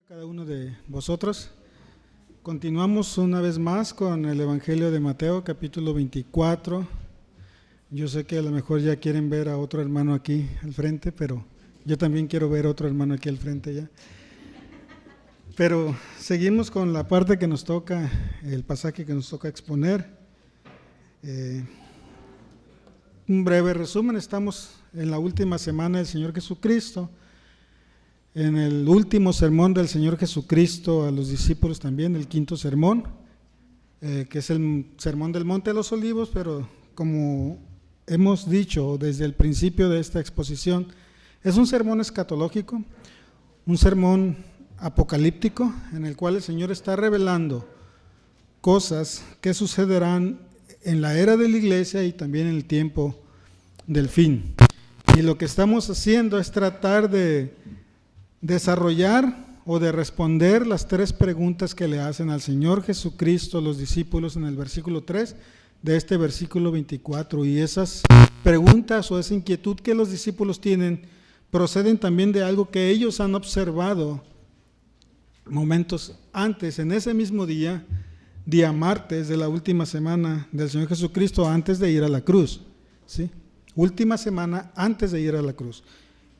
Cada uno de vosotros. Continuamos una vez más con el Evangelio de Mateo, capítulo 24. Yo sé que a lo mejor ya quieren ver a otro hermano aquí al frente, pero yo también quiero ver a otro hermano aquí al frente ya. Pero seguimos con la parte que nos toca, el pasaje que nos toca exponer. Un breve resumen, estamos en la última semana del Señor Jesucristo. En el último sermón del Señor Jesucristo a los discípulos también, el quinto sermón, que es el sermón del Monte de los Olivos, pero como hemos dicho desde el principio de esta exposición, es un sermón escatológico, un sermón apocalíptico en el cual el Señor está revelando cosas que sucederán en la era de la iglesia y también en el tiempo del fin. Y lo que estamos haciendo es tratar de desarrollar o de responder las tres preguntas que le hacen al Señor Jesucristo los discípulos en el versículo 3 de este versículo 24. Y esas preguntas o esa inquietud que los discípulos tienen proceden también de algo que ellos han observado momentos antes, en ese mismo día martes de la última semana del Señor Jesucristo antes de ir a la cruz, ¿sí? Última semana antes de ir a la cruz,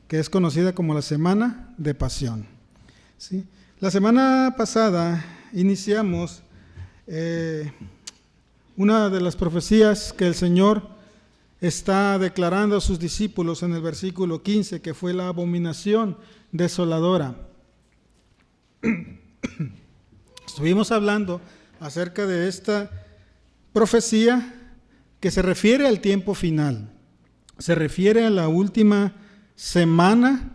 que es conocida como la Semana de Pasión, ¿sí? La semana pasada iniciamos una de las profecías que el Señor está declarando a sus discípulos en el versículo 15, que fue la abominación desoladora. Estuvimos hablando acerca de esta profecía que se refiere al tiempo final, se refiere a la última semana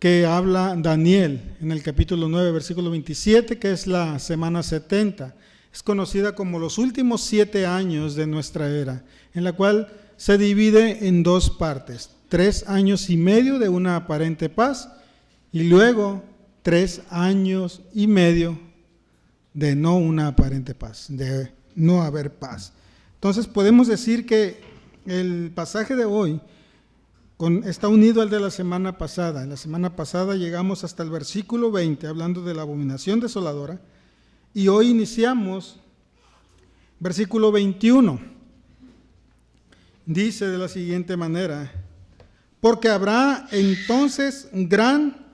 que habla Daniel en el capítulo 9, versículo 27, que es la semana 70. Es conocida como los últimos 7 años de nuestra era, en la cual se divide en dos partes: 3 años y medio de una aparente paz y luego 3 años y medio de no una aparente paz, de no haber paz. Entonces podemos decir que el pasaje de hoy está unido al de la semana pasada. En la semana pasada llegamos hasta el versículo 20, hablando de la abominación desoladora, y hoy iniciamos versículo 21. Dice de la siguiente manera: porque habrá entonces gran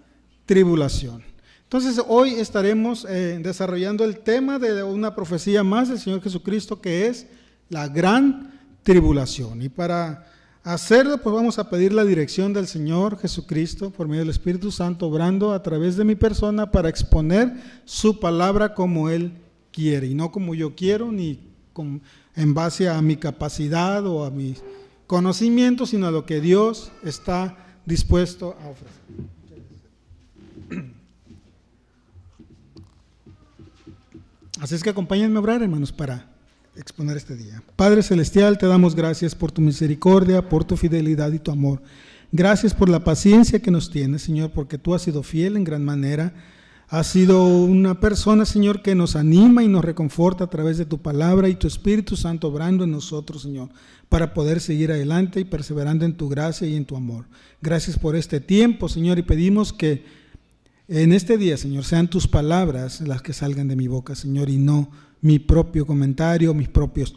tribulación. Entonces hoy estaremos desarrollando el tema de una profecía más del Señor Jesucristo, que es la gran tribulación. Y para hacerlo, pues vamos a pedir la dirección del Señor Jesucristo por medio del Espíritu Santo, obrando a través de mi persona para exponer su palabra como Él quiere, y no como yo quiero, ni en base a mi capacidad o a mis conocimientos, sino a lo que Dios está dispuesto a ofrecer. Así es que acompáñenme a orar, hermanos, para exponer este día. Padre Celestial, te damos gracias por tu misericordia, por tu fidelidad y tu amor. Gracias por la paciencia que nos tienes, Señor, porque tú has sido fiel en gran manera. Has sido una persona, Señor, que nos anima y nos reconforta a través de tu palabra y tu Espíritu Santo obrando en nosotros, Señor, para poder seguir adelante y perseverando en tu gracia y en tu amor. Gracias por este tiempo, Señor, y pedimos que en este día, Señor, sean tus palabras las que salgan de mi boca, Señor, y no mi propio comentario, mis propios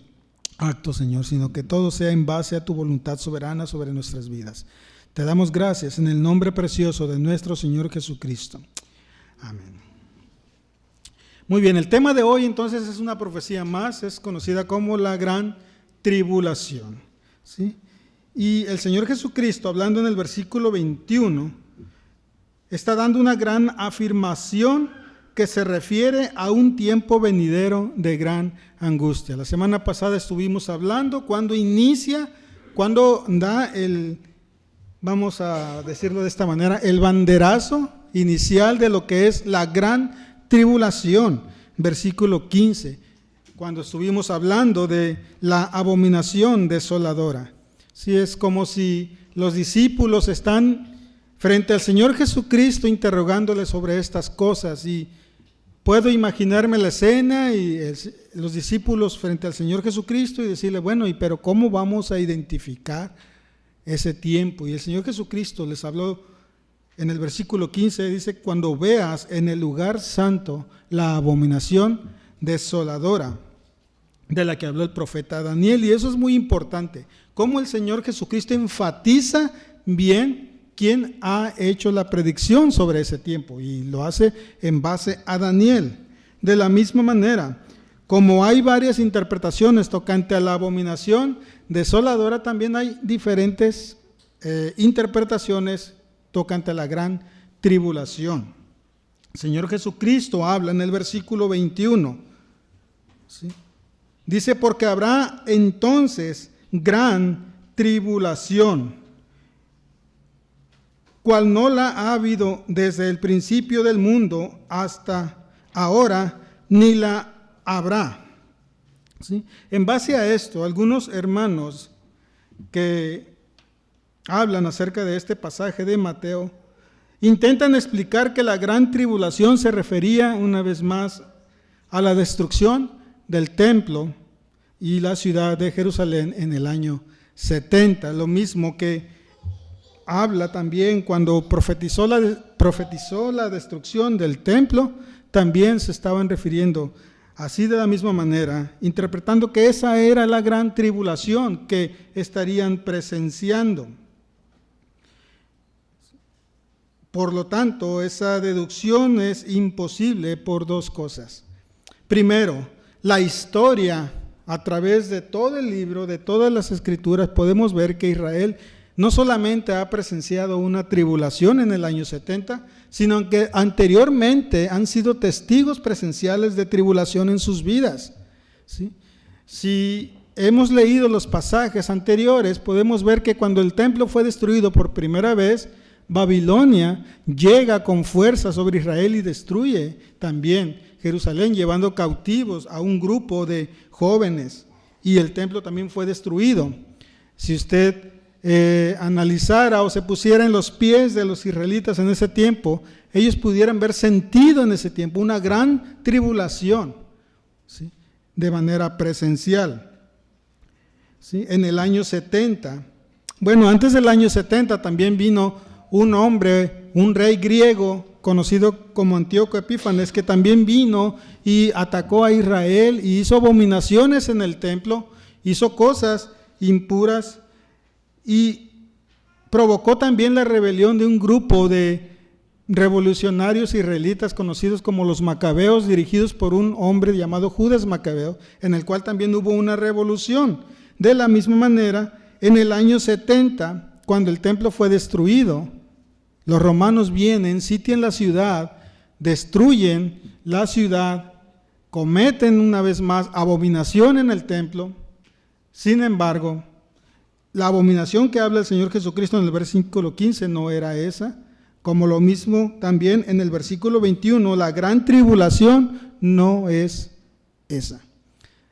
actos, Señor, sino que todo sea en base a tu voluntad soberana sobre nuestras vidas. Te damos gracias en el nombre precioso de nuestro Señor Jesucristo. Amén. Muy bien, el tema de hoy entonces es una profecía más, es conocida como la gran tribulación, ¿sí? Y el Señor Jesucristo, hablando en el versículo 21, está dando una gran afirmación que se refiere a un tiempo venidero de gran angustia. La semana pasada estuvimos hablando cuando da vamos a decirlo de esta manera, el banderazo inicial de lo que es la gran tribulación, versículo 15, cuando estuvimos hablando de la abominación desoladora. Sí, es como si los discípulos están frente al Señor Jesucristo interrogándole sobre estas cosas, y puedo imaginarme la escena y los discípulos frente al Señor Jesucristo y decirle, bueno, pero ¿cómo vamos a identificar ese tiempo? Y el Señor Jesucristo les habló en el versículo 15 dice, cuando veas en el lugar santo la abominación desoladora de la que habló el profeta Daniel. Y eso es muy importante, cómo el Señor Jesucristo enfatiza bien quién ha hecho la predicción sobre ese tiempo, y lo hace en base a Daniel. De la misma manera, como hay varias interpretaciones tocante a la abominación desoladora, también hay diferentes interpretaciones tocante a la gran tribulación. El Señor Jesucristo habla en el versículo 21, ¿sí? Dice, porque habrá entonces gran tribulación, cual no la ha habido desde el principio del mundo hasta ahora, ni la habrá. ¿Sí? En base a esto, algunos hermanos que hablan acerca de este pasaje de Mateo intentan explicar que la gran tribulación se refería una vez más a la destrucción del templo y la ciudad de Jerusalén en el año 70, lo mismo que habla también cuando profetizó la destrucción del templo, también se estaban refiriendo así de la misma manera, interpretando que esa era la gran tribulación que estarían presenciando. Por lo tanto, esa deducción es imposible por dos cosas. Primero, la historia, a través de todo el libro, de todas las escrituras, podemos ver que Israel no solamente ha presenciado una tribulación en el año 70, sino que anteriormente han sido testigos presenciales de tribulación en sus vidas. ¿Sí? Si hemos leído los pasajes anteriores, podemos ver que cuando el templo fue destruido por primera vez, Babilonia llega con fuerza sobre Israel y destruye también Jerusalén, llevando cautivos a un grupo de jóvenes, y el templo también fue destruido. Si usted analizara o se pusiera en los pies de los israelitas en ese tiempo, ellos pudieran ver sentido en ese tiempo una gran tribulación, ¿sí? De manera presencial, ¿sí? En el año 70, bueno, antes del año 70 también vino un hombre, un rey griego conocido como Antíoco Epífanes, que también vino y atacó a Israel y hizo abominaciones en el templo, hizo cosas impuras y provocó también la rebelión de un grupo de revolucionarios israelitas conocidos como los macabeos, dirigidos por un hombre llamado Judas Macabeo, en el cual también hubo una revolución. De la misma manera, en el año 70, cuando el templo fue destruido, los romanos vienen, sitian la ciudad, destruyen la ciudad, cometen una vez más abominación en el templo. Sin embargo, la abominación que habla el Señor Jesucristo en el versículo 15 no era esa, como lo mismo también en el versículo 21, la gran tribulación no es esa.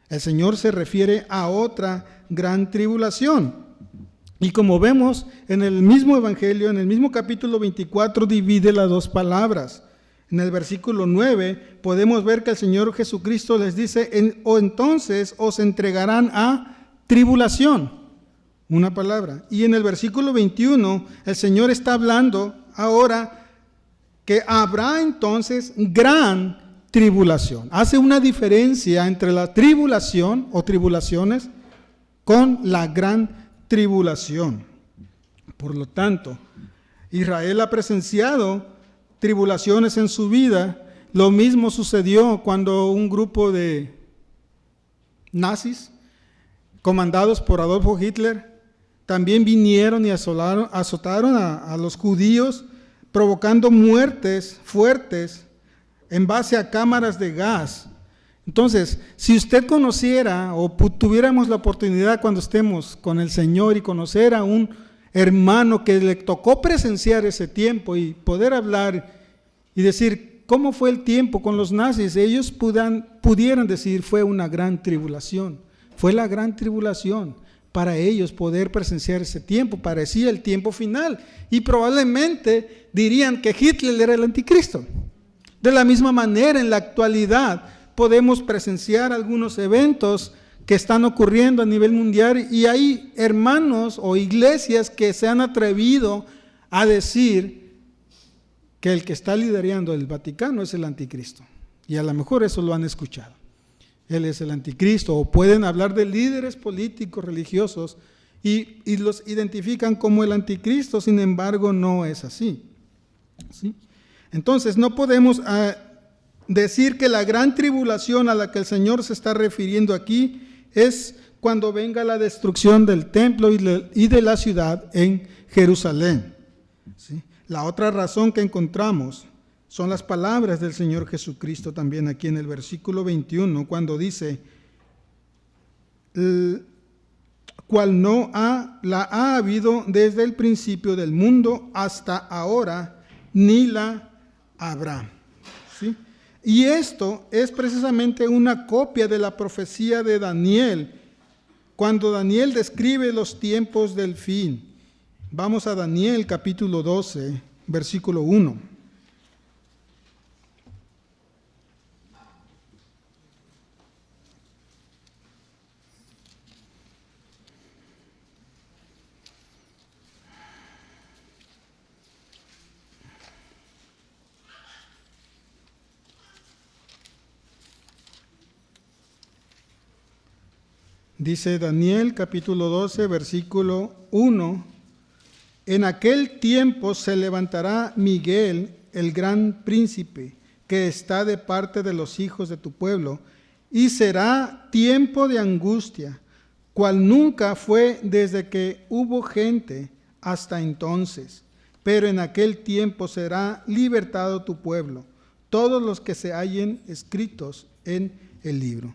El Señor se refiere a otra gran tribulación. Y como vemos en el mismo evangelio, en el mismo capítulo 24, divide las dos palabras. En el versículo 9 podemos ver que el Señor Jesucristo les dice, o entonces os entregarán a tribulación, una palabra. Y en el versículo 21 el Señor está hablando ahora que habrá entonces gran tribulación. Hace una diferencia entre la tribulación o tribulaciones con la gran tribulación. Por lo tanto, Israel ha presenciado tribulaciones en su vida. Lo mismo sucedió cuando un grupo de nazis, comandados por Adolfo Hitler, también vinieron y azotaron a los judíos, provocando muertes fuertes en base a cámaras de gas. Entonces, si usted conociera o tuviéramos la oportunidad cuando estemos con el Señor y conocer a un hermano que le tocó presenciar ese tiempo y poder hablar y decir cómo fue el tiempo con los nazis, ellos pudieran decir fue una gran tribulación, fue la gran tribulación. Para ellos poder presenciar ese tiempo parecía el tiempo final y probablemente dirían que Hitler era el anticristo. De la misma manera, en la actualidad podemos presenciar algunos eventos que están ocurriendo a nivel mundial y hay hermanos o iglesias que se han atrevido a decir que el que está liderando el Vaticano es el anticristo. Y a lo mejor eso lo han escuchado. Él es el anticristo, o pueden hablar de líderes políticos, religiosos, y los identifican como el anticristo, sin embargo no es así. ¿Sí? Entonces no podemos decir que la gran tribulación a la que el Señor se está refiriendo aquí es cuando venga la destrucción del templo y de la ciudad en Jerusalén. ¿Sí? La otra razón que encontramos son las palabras del Señor Jesucristo también aquí en el versículo 21, cuando dice, cual no la ha habido desde el principio del mundo hasta ahora, ni la habrá. ¿Sí? Y esto es precisamente una copia de la profecía de Daniel, cuando Daniel describe los tiempos del fin. Vamos a Daniel capítulo 12, versículo 1. Dice Daniel capítulo 12, versículo 1, en aquel tiempo se levantará Miguel, el gran príncipe, que está de parte de los hijos de tu pueblo, y será tiempo de angustia, cual nunca fue desde que hubo gente hasta entonces. Pero en aquel tiempo será libertado tu pueblo, todos los que se hallen escritos en el libro.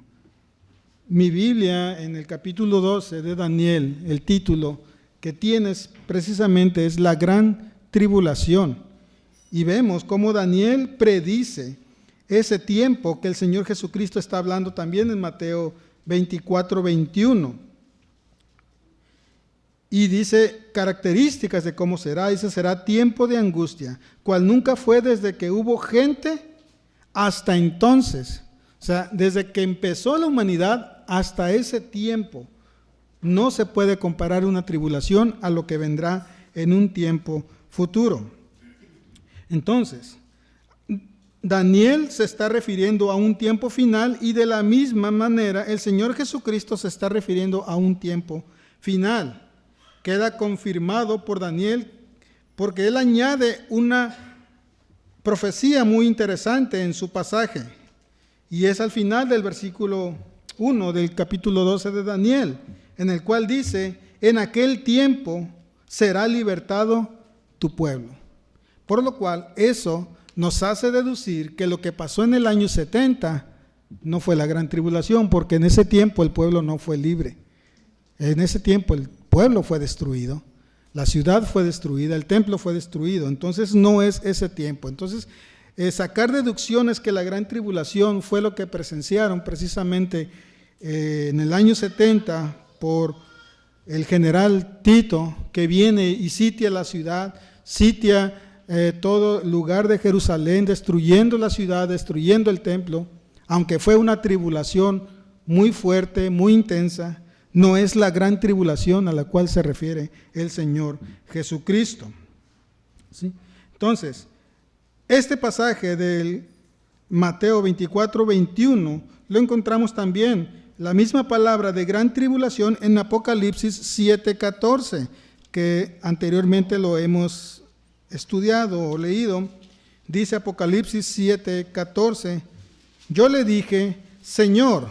Mi Biblia, en el capítulo 12 de Daniel, el título que tienes precisamente es la gran tribulación. Y vemos cómo Daniel predice ese tiempo que el Señor Jesucristo está hablando también en Mateo 24, 21. Y dice características de cómo será. Dice, será tiempo de angustia, cual nunca fue desde que hubo gente hasta entonces. O sea, desde que empezó la humanidad hasta ese tiempo, no se puede comparar una tribulación a lo que vendrá en un tiempo futuro. Entonces, Daniel se está refiriendo a un tiempo final y de la misma manera el Señor Jesucristo se está refiriendo a un tiempo final. Queda confirmado por Daniel porque él añade una profecía muy interesante en su pasaje y es al final del versículo 1 del capítulo 12 de Daniel, en el cual dice, en aquel tiempo será libertado tu pueblo. Por lo cual eso nos hace deducir que lo que pasó en el año 70 no fue la gran tribulación, porque en ese tiempo el pueblo no fue libre. En ese tiempo el pueblo fue destruido, la ciudad fue destruida, el templo fue destruido, entonces no es ese tiempo. Entonces, sacar deducciones que la gran tribulación fue lo que presenciaron precisamente en el año 70 por el general Tito, que viene y sitia la ciudad, sitia todo lugar de Jerusalén, destruyendo la ciudad, destruyendo el templo, aunque fue una tribulación muy fuerte, muy intensa, no es la gran tribulación a la cual se refiere el Señor Jesucristo. ¿Sí? Entonces, este pasaje del Mateo 24, 21, lo encontramos también, la misma palabra de gran tribulación en Apocalipsis 7, 14, que anteriormente lo hemos estudiado o leído. Dice Apocalipsis 7, 14, yo le dije, Señor,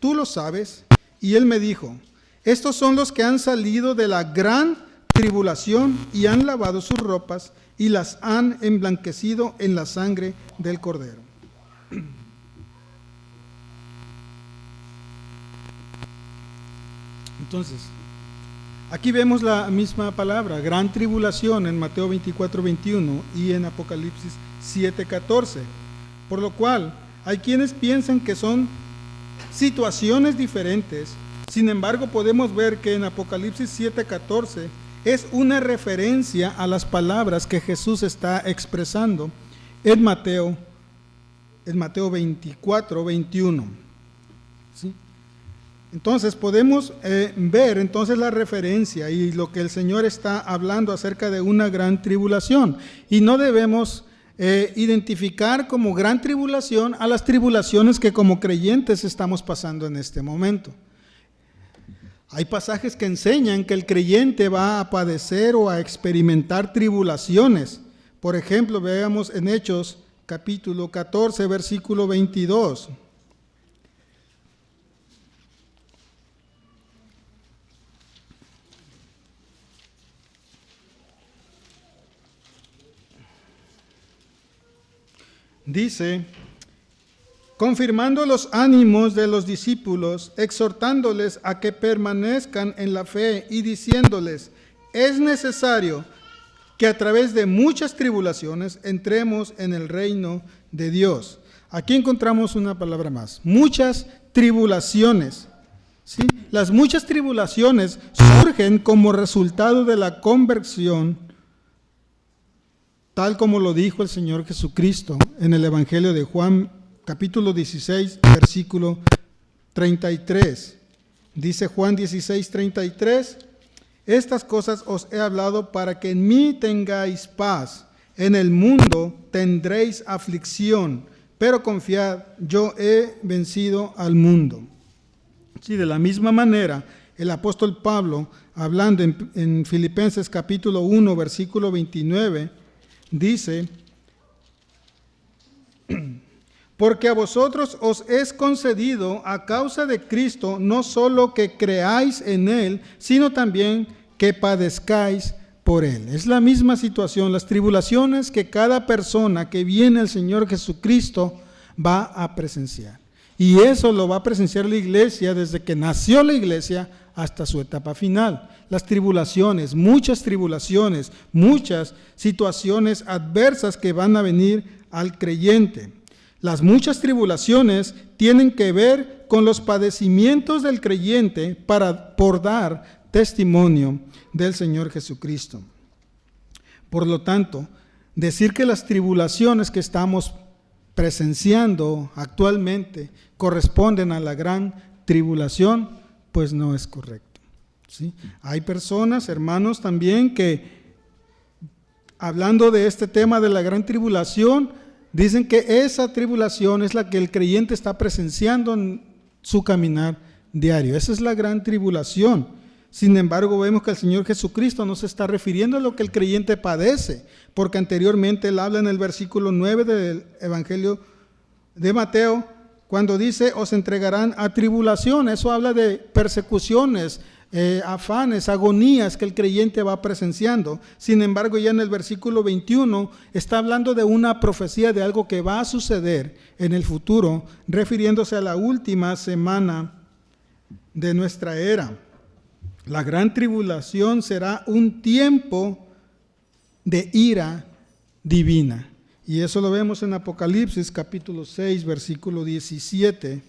tú lo sabes, y él me dijo, estos son los que han salido de la gran tribulación y han lavado sus ropas y las han emblanquecido en la sangre del Cordero. Entonces, aquí vemos la misma palabra, gran tribulación, en Mateo 24, 21 y en Apocalipsis 7, 14. Por lo cual, hay quienes piensan que son situaciones diferentes. Sin embargo, podemos ver que en Apocalipsis 7, 14 es una referencia a las palabras que Jesús está expresando en Mateo 24, 21. ¿Sí? Entonces podemos ver entonces la referencia y lo que el Señor está hablando acerca de una gran tribulación. Y no debemos identificar como gran tribulación a las tribulaciones que como creyentes estamos pasando en este momento. Hay pasajes que enseñan que el creyente va a padecer o a experimentar tribulaciones. Por ejemplo, veamos en Hechos capítulo 14, versículo 22. Dice: confirmando los ánimos de los discípulos, exhortándoles a que permanezcan en la fe y diciéndoles: es necesario que a través de muchas tribulaciones entremos en el reino de Dios. Aquí encontramos una palabra más: muchas tribulaciones. ¿Sí? Las muchas tribulaciones surgen como resultado de la conversión, tal como lo dijo el Señor Jesucristo en el Evangelio de Juan, capítulo 16, versículo 33. Dice Juan 16, 33: estas cosas os he hablado para que en mí tengáis paz. En el mundo tendréis aflicción, pero confiad, yo he vencido al mundo. Sí, de la misma manera, el apóstol Pablo, hablando en Filipenses capítulo 1, versículo 29, dice: porque a vosotros os es concedido a causa de Cristo no solo que creáis en Él, sino también que padezcáis por Él. Es la misma situación, las tribulaciones que cada persona que viene al Señor Jesucristo va a presenciar. Y eso lo va a presenciar la iglesia desde que nació la iglesia hasta su etapa final. Las tribulaciones, muchas situaciones adversas que van a venir al creyente. Las muchas tribulaciones tienen que ver con los padecimientos del creyente por dar testimonio del Señor Jesucristo. Por lo tanto, decir que las tribulaciones que estamos presenciando actualmente corresponden a la gran tribulación, pues no es correcto. ¿Sí? Hay personas, hermanos, también que, hablando de este tema de la gran tribulación, dicen que esa tribulación es la que el creyente está presenciando en su caminar diario. Esa es la gran tribulación. Sin embargo, vemos que el Señor Jesucristo no se está refiriendo a lo que el creyente padece, porque anteriormente Él habla en el versículo 9 del Evangelio de Mateo, cuando dice: os entregarán a tribulación. Eso habla de persecuciones, afanes, agonías que el creyente va presenciando. Sin embargo, ya en el versículo 21 está hablando de una profecía de algo que va a suceder en el futuro, refiriéndose a la última semana de nuestra era. La gran tribulación será un tiempo de ira divina. Y eso lo vemos en Apocalipsis capítulo 6, versículo 17.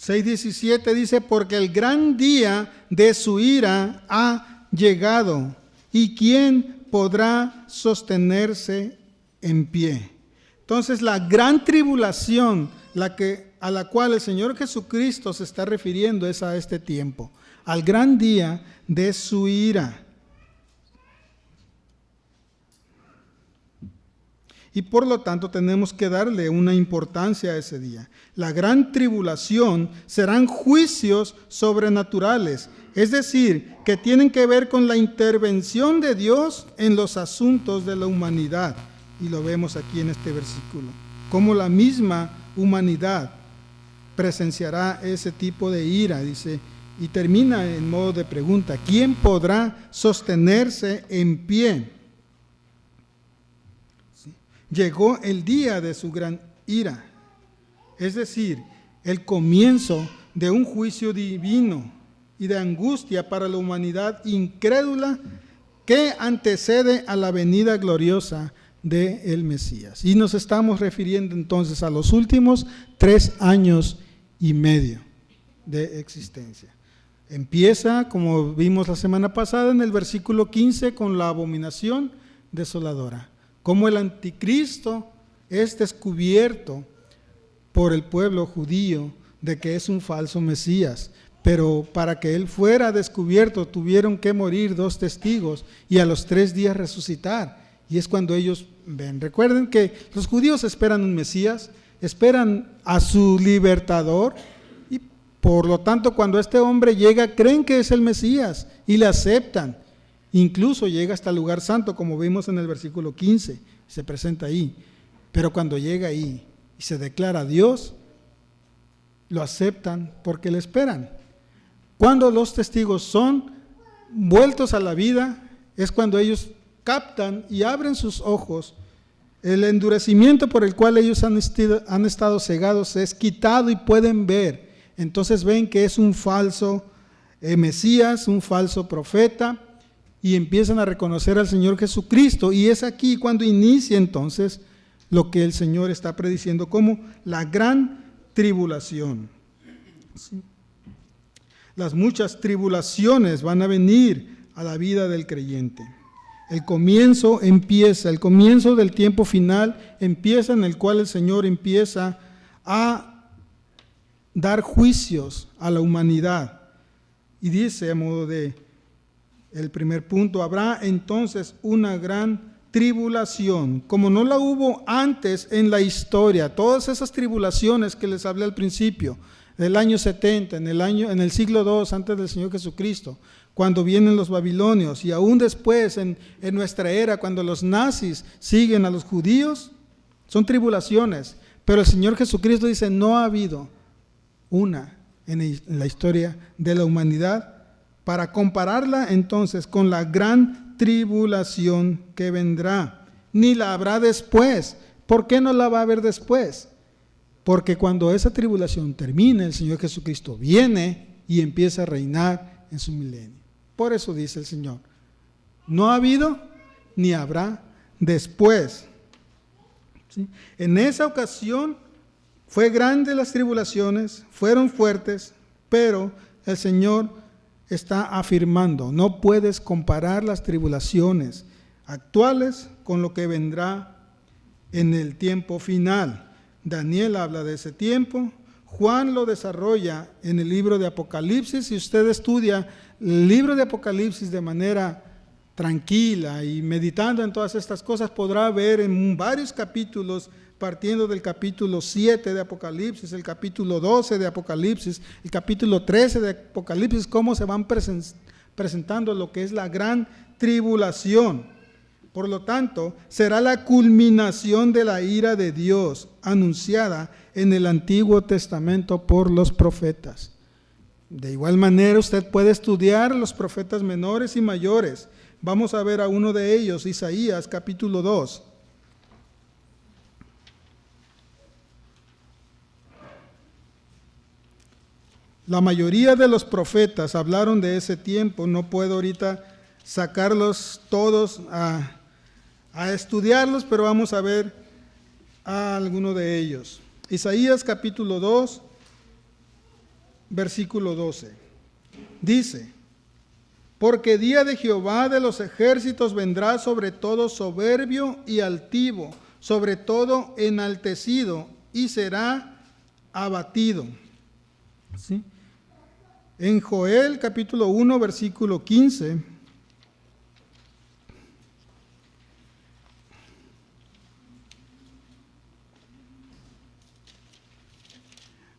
6:17 dice: porque el gran día de su ira ha llegado, ¿y quién podrá sostenerse en pie? Entonces, la gran tribulación a la cual el Señor Jesucristo se está refiriendo es a este tiempo, al gran día de su ira. Y por lo tanto tenemos que darle una importancia a ese día. La gran tribulación serán juicios sobrenaturales, es decir, que tienen que ver con la intervención de Dios en los asuntos de la humanidad. Y lo vemos aquí en este versículo, cómo la misma humanidad presenciará ese tipo de ira, dice, y termina en modo de pregunta: ¿quién podrá sostenerse en pie? ¿Sí? Llegó el día de su gran ira, es decir, el comienzo de un juicio divino y de angustia para la humanidad incrédula que antecede a la venida gloriosa del Mesías. Y nos estamos refiriendo entonces a los últimos 3 años y medio de existencia. Empieza, como vimos la semana pasada, en el versículo 15 con la abominación desoladora. Cómo el anticristo es descubierto por el pueblo judío de que es un falso Mesías. pero para que él fuera descubierto tuvieron que morir 2 testigos y a los 3 días resucitar. Y es cuando ellos ven. Recuerden que los judíos esperan un Mesías, esperan a su libertador, y por lo tanto cuando este hombre llega creen que es el Mesías y le aceptan. Incluso llega hasta el lugar santo, como vimos en el versículo 15, se presenta ahí. Pero cuando llega ahí y se declara Dios, lo aceptan porque le esperan. Cuando los testigos son vueltos a la vida, es cuando ellos captan y abren sus ojos. El endurecimiento por el cual ellos han estado cegados es quitado y pueden ver. Entonces ven que es un falso Mesías, un falso profeta, y empiezan a reconocer al Señor Jesucristo. Y es aquí cuando inicia entonces lo que el Señor está prediciendo como la gran tribulación. ¿Sí? Las muchas tribulaciones van a venir a la vida del creyente. El comienzo empieza, el comienzo del tiempo final empieza, en el cual el Señor empieza a dar juicios a la humanidad. Y dice, a modo de el primer punto, habrá entonces una gran tribulación, como no la hubo antes en la historia. Todas esas tribulaciones que les hablé al principio, del año 70, en el siglo II antes del Señor Jesucristo, cuando vienen los babilonios, y aún después en nuestra era, cuando los nazis siguen a los judíos, son tribulaciones. Pero el Señor Jesucristo dice, no ha habido una en la historia de la humanidad, para compararla entonces con la gran tribulación que vendrá. Ni la habrá después. ¿Por qué no la va a haber después? Porque cuando esa tribulación termine, el Señor Jesucristo viene y empieza a reinar en su milenio. Por eso dice el Señor, no ha habido ni habrá después. ¿Sí? En esa ocasión fue grande las tribulaciones, fueron fuertes, pero el Señor está afirmando, no puedes comparar las tribulaciones actuales con lo que vendrá en el tiempo final. Daniel habla de ese tiempo, Juan lo desarrolla en el libro de Apocalipsis. Si usted estudia el libro de Apocalipsis de manera tranquila y meditando en todas estas cosas, podrá ver en varios capítulos, partiendo del capítulo 7 de Apocalipsis, el capítulo 12 de Apocalipsis, el capítulo 13 de Apocalipsis, cómo se van presentando lo que es la gran tribulación. Por lo tanto, será la culminación de la ira de Dios anunciada en el Antiguo Testamento por los profetas. De igual manera, usted puede estudiar los profetas menores y mayores. Vamos a ver a uno de ellos, Isaías capítulo 2. La mayoría de los profetas hablaron de ese tiempo. No puedo ahorita sacarlos todos a estudiarlos, pero vamos a ver a alguno de ellos. Isaías capítulo 2, versículo 12. Dice, porque día de Jehová de los ejércitos vendrá sobre todo soberbio y altivo, sobre todo enaltecido, y será abatido. ¿Sí? En Joel capítulo 1, versículo 15,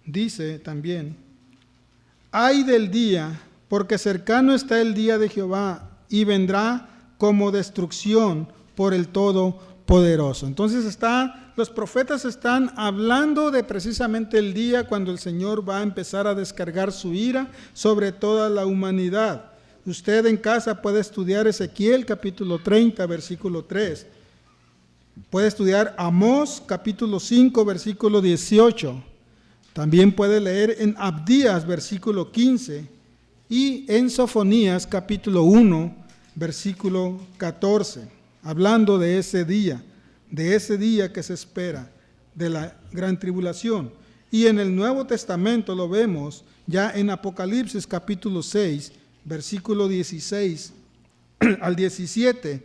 dice también, ay del día, porque cercano está el día de Jehová, y vendrá como destrucción por el Todopoderoso. Entonces los profetas están hablando de precisamente el día cuando el Señor va a empezar a descargar su ira sobre toda la humanidad. Usted en casa puede estudiar Ezequiel capítulo 30, versículo 3. Puede estudiar Amós capítulo 5, versículo 18. También puede leer en Abdías, versículo 15, y en Sofonías, capítulo 1, versículo 14, hablando de ese día que se espera, de la gran tribulación. Y en el Nuevo Testamento lo vemos ya en Apocalipsis, capítulo 6, versículo 16 al 17,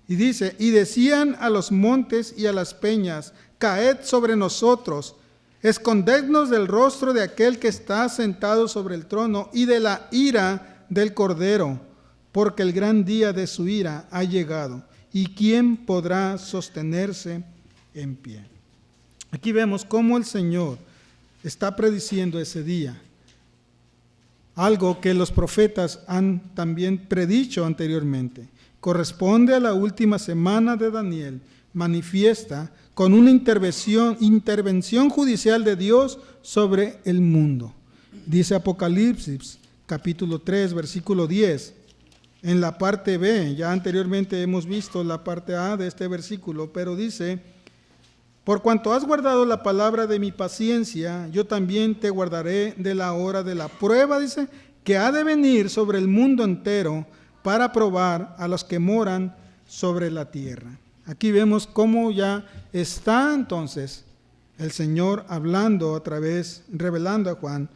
y dice, y decían a los montes y a las peñas, caed sobre nosotros, escondednos del rostro de aquel que está sentado sobre el trono y de la ira del Cordero, porque el gran día de su ira ha llegado. ¿Y quién podrá sostenerse en pie? Aquí vemos cómo el Señor está prediciendo ese día. Algo que los profetas han también predicho anteriormente. Corresponde a la última semana de Daniel. Manifiesta con una intervención judicial de Dios sobre el mundo. Dice Apocalipsis, capítulo 3, versículo 10. En la parte B, ya anteriormente hemos visto la parte A de este versículo, pero dice: por cuanto has guardado la palabra de mi paciencia, yo también te guardaré de la hora de la prueba, dice, que ha de venir sobre el mundo entero para probar a los que moran sobre la tierra. Aquí vemos cómo ya está entonces el Señor hablando a través, revelando a Juan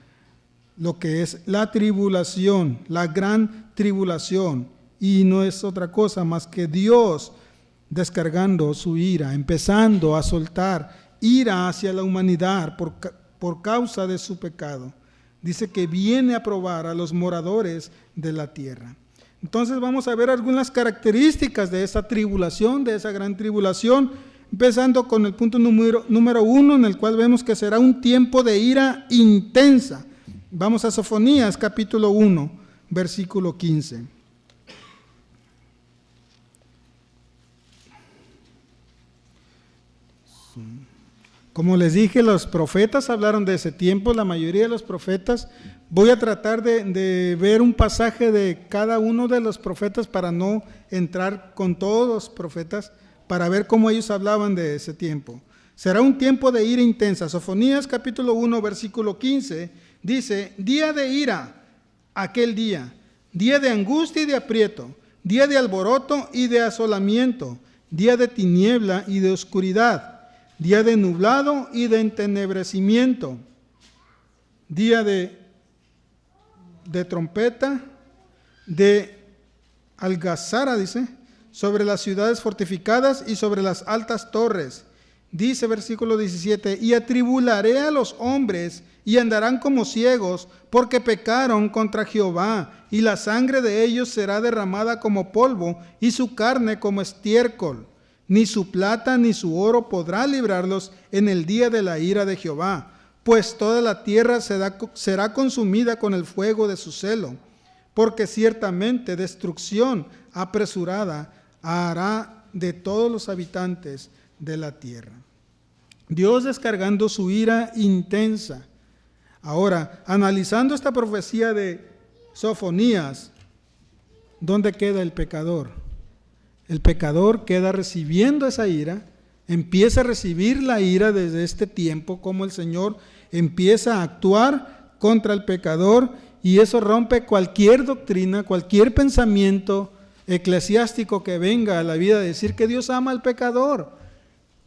lo que es la tribulación, la gran tribulación, y no es otra cosa más que Dios descargando su ira, empezando a soltar ira hacia la humanidad por causa de su pecado. Dice que viene a probar a los moradores de la tierra. Entonces vamos a ver algunas características de esa tribulación, de esa gran tribulación, empezando con el punto número 1, en el cual vemos que será un tiempo de ira intensa. Vamos a Sofonías capítulo 1, versículo 15. Como les dije, los profetas hablaron de ese tiempo, la mayoría de los profetas. Voy a tratar de ver un pasaje de cada uno de los profetas para no entrar con todos los profetas, para ver cómo ellos hablaban de ese tiempo. Será un tiempo de ira intensa. Sofonías capítulo 1, versículo 15, dice: día de ira, aquel día de angustia y de aprieto, día de alboroto y de asolamiento, día de tiniebla y de oscuridad, día de nublado y de entenebrecimiento, día de trompeta, de algazara, dice, sobre las ciudades fortificadas y sobre las altas torres. Dice versículo 17: y atribularé a los hombres y andarán como ciegos, porque pecaron contra Jehová, y la sangre de ellos será derramada como polvo, y su carne como estiércol. Ni su plata ni su oro podrá librarlos en el día de la ira de Jehová, pues toda la tierra será consumida con el fuego de su celo, porque ciertamente destrucción apresurada hará de todos los habitantes de la tierra. Dios descargando su ira intensa. Ahora, analizando esta profecía de Sofonías, ¿dónde queda el pecador? El pecador queda recibiendo esa ira, empieza a recibir la ira desde este tiempo, como el Señor empieza a actuar contra el pecador, y eso rompe cualquier doctrina, cualquier pensamiento eclesiástico que venga a la vida de decir que Dios ama al pecador,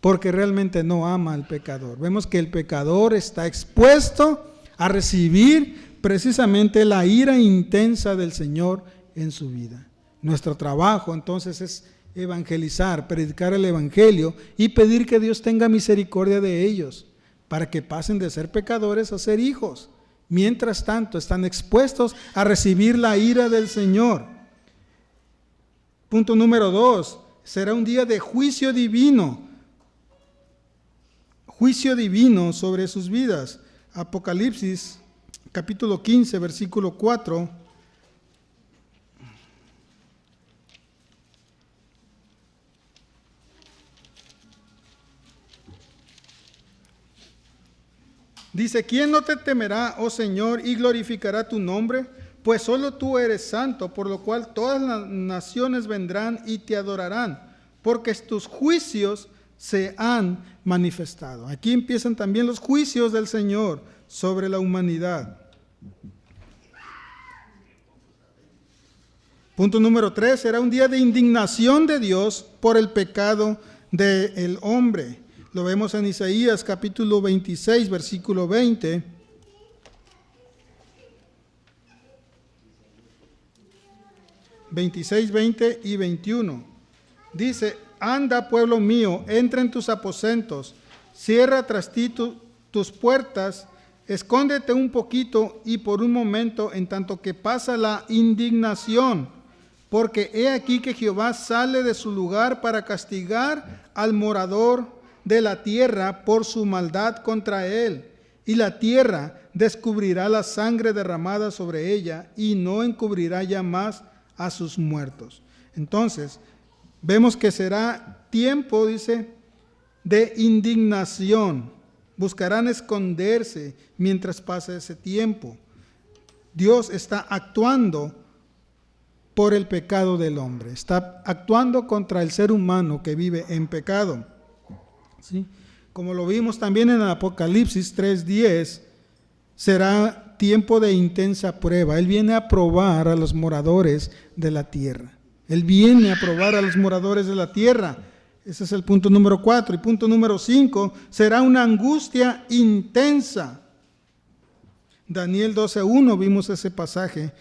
porque realmente no ama al pecador. Vemos que el pecador está expuesto a recibir precisamente la ira intensa del Señor en su vida. Nuestro trabajo entonces es evangelizar, predicar el evangelio y pedir que Dios tenga misericordia de ellos para que pasen de ser pecadores a ser hijos. Mientras tanto están expuestos a recibir la ira del Señor. Punto número 2, será un día de juicio divino sobre sus vidas. Apocalipsis capítulo 15, versículo 4. Dice: ¿quién no te temerá, oh Señor, y glorificará tu nombre? Pues solo tú eres santo, por lo cual todas las naciones vendrán y te adorarán, porque tus juicios se han manifestado. Aquí empiezan también los juicios del Señor sobre la humanidad. Punto número 3, será un día de indignación de Dios por el pecado del hombre. Lo vemos en Isaías capítulo 26, versículo 20. (26, 20 y 21). Dice: anda, pueblo mío, entra en tus aposentos, cierra tras ti tus puertas, escóndete un poquito y por un momento, en tanto que pasa la indignación, porque he aquí que Jehová sale de su lugar para castigar al morador de la tierra por su maldad contra él, y la tierra descubrirá la sangre derramada sobre ella y no encubrirá ya más a sus muertos. Entonces, vemos que será tiempo, dice, de indignación. Buscarán esconderse mientras pase ese tiempo. Dios está actuando por el pecado del hombre. Está actuando contra el ser humano que vive en pecado. ¿Sí? Como lo vimos también en el Apocalipsis 3:10, será tiempo de intensa prueba. Él viene a probar a los moradores de la tierra. Él viene a probar a los moradores de la tierra. Ese es el punto número 4. Y punto número 5, será una angustia intensa. Daniel 12:1, vimos ese pasaje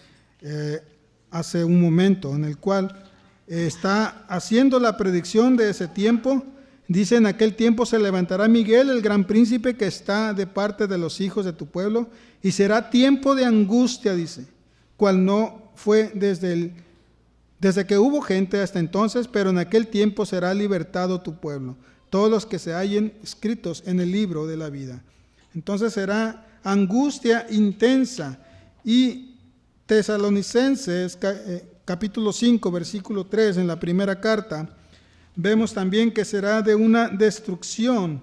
hace un momento, en el cual está haciendo la predicción de ese tiempo. Dice: en aquel tiempo se levantará Miguel, el gran príncipe que está de parte de los hijos de tu pueblo, y será tiempo de angustia, dice, cual no fue desde que hubo gente hasta entonces, pero en aquel tiempo será libertado tu pueblo, todos los que se hallen escritos en el libro de la vida. Entonces será angustia intensa. Y Tesalonicenses capítulo 5, versículo 3, en la primera carta, vemos también que será de una destrucción.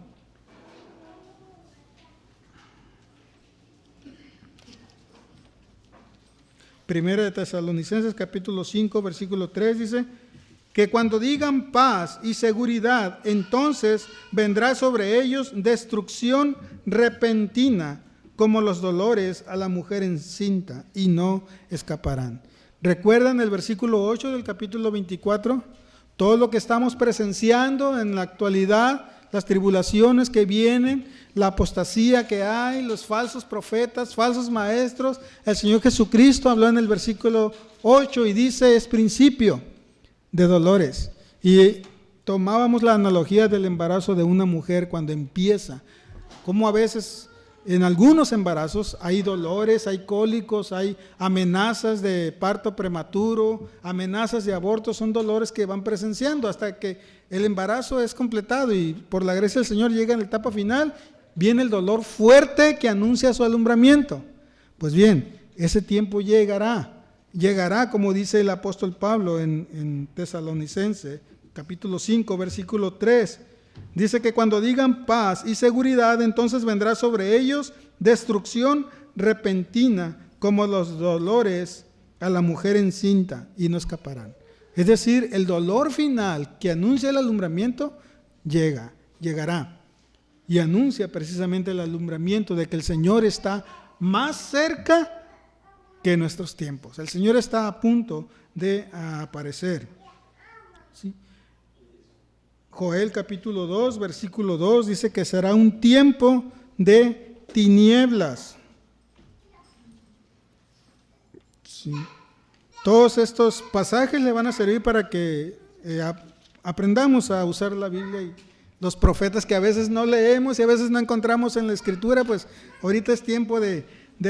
Primera de Tesalonicenses capítulo 5, versículo 3 dice que cuando digan paz y seguridad, entonces vendrá sobre ellos destrucción repentina, como los dolores a la mujer encinta, y no escaparán. ¿Recuerdan el versículo 8 del capítulo 24? Todo lo que estamos presenciando en la actualidad, las tribulaciones que vienen, la apostasía que hay, los falsos profetas, falsos maestros. El Señor Jesucristo habló en el versículo 8 y dice: es principio de dolores. Y tomábamos la analogía del embarazo de una mujer cuando empieza, como a veces en algunos embarazos hay dolores, hay cólicos, hay amenazas de parto prematuro, amenazas de aborto. Son dolores que van presenciando hasta que el embarazo es completado y por la gracia del Señor llega en la etapa final, viene el dolor fuerte que anuncia su alumbramiento. Pues bien, ese tiempo llegará como dice el apóstol Pablo en Tesalonicenses capítulo 5, versículo 3. Dice que cuando digan paz y seguridad, entonces vendrá sobre ellos destrucción repentina, como los dolores a la mujer encinta, y no escaparán. Es decir, el dolor final que anuncia el alumbramiento llegará, y anuncia precisamente el alumbramiento de que el Señor está más cerca que en nuestros tiempos. El Señor está a punto de aparecer. ¿Sí? Joel capítulo 2, versículo 2 dice que será un tiempo de tinieblas. Sí. Todos estos pasajes le van a servir para que aprendamos a usar la Biblia, y los profetas que a veces no leemos y a veces no encontramos en la Escritura, pues ahorita es tiempo de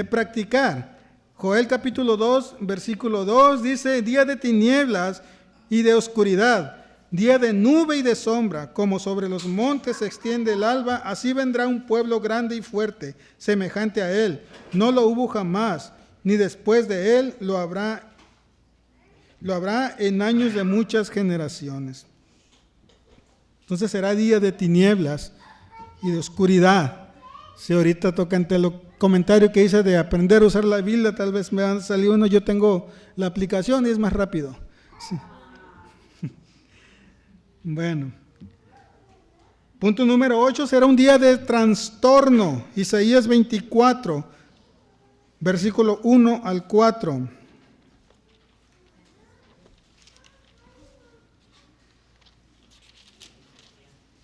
practicar. Joel capítulo 2, versículo 2 dice: día de tinieblas y de oscuridad, día de nube y de sombra, como sobre los montes se extiende el alba, así vendrá un pueblo grande y fuerte, semejante a él. No lo hubo jamás, ni después de él lo habrá en años de muchas generaciones. Entonces será día de tinieblas y de oscuridad. Si ahorita toca ante el comentario que hice de aprender a usar la Biblia, tal vez me han salido uno, yo tengo la aplicación y es más rápido. Sí. Bueno, punto número 8, será un día de trastorno. Isaías 24, versículo 1 al 4.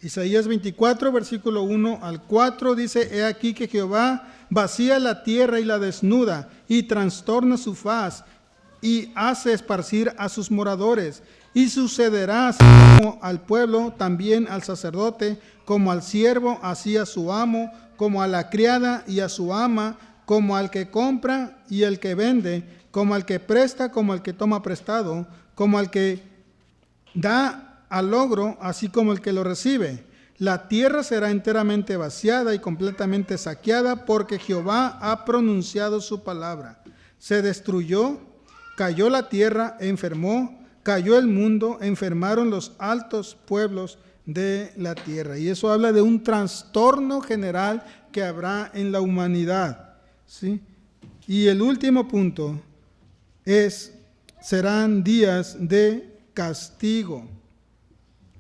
Isaías 24, versículo 1 al 4 dice: he aquí que Jehová vacía la tierra y la desnuda, y trastorna su faz, y hace esparcir a sus moradores. Y sucederá así como al pueblo, también al sacerdote, como al siervo, así a su amo, como a la criada y a su ama, como al que compra y el que vende, como al que presta, como al que toma prestado, como al que da al logro, así como el que lo recibe. La tierra será enteramente vaciada y completamente saqueada, porque Jehová ha pronunciado su palabra. Se destruyó, cayó la tierra, enfermó, cayó el mundo, enfermaron los altos pueblos de la tierra. Y eso habla de un trastorno general que habrá en la humanidad, ¿sí? Y el último punto serán días de castigo.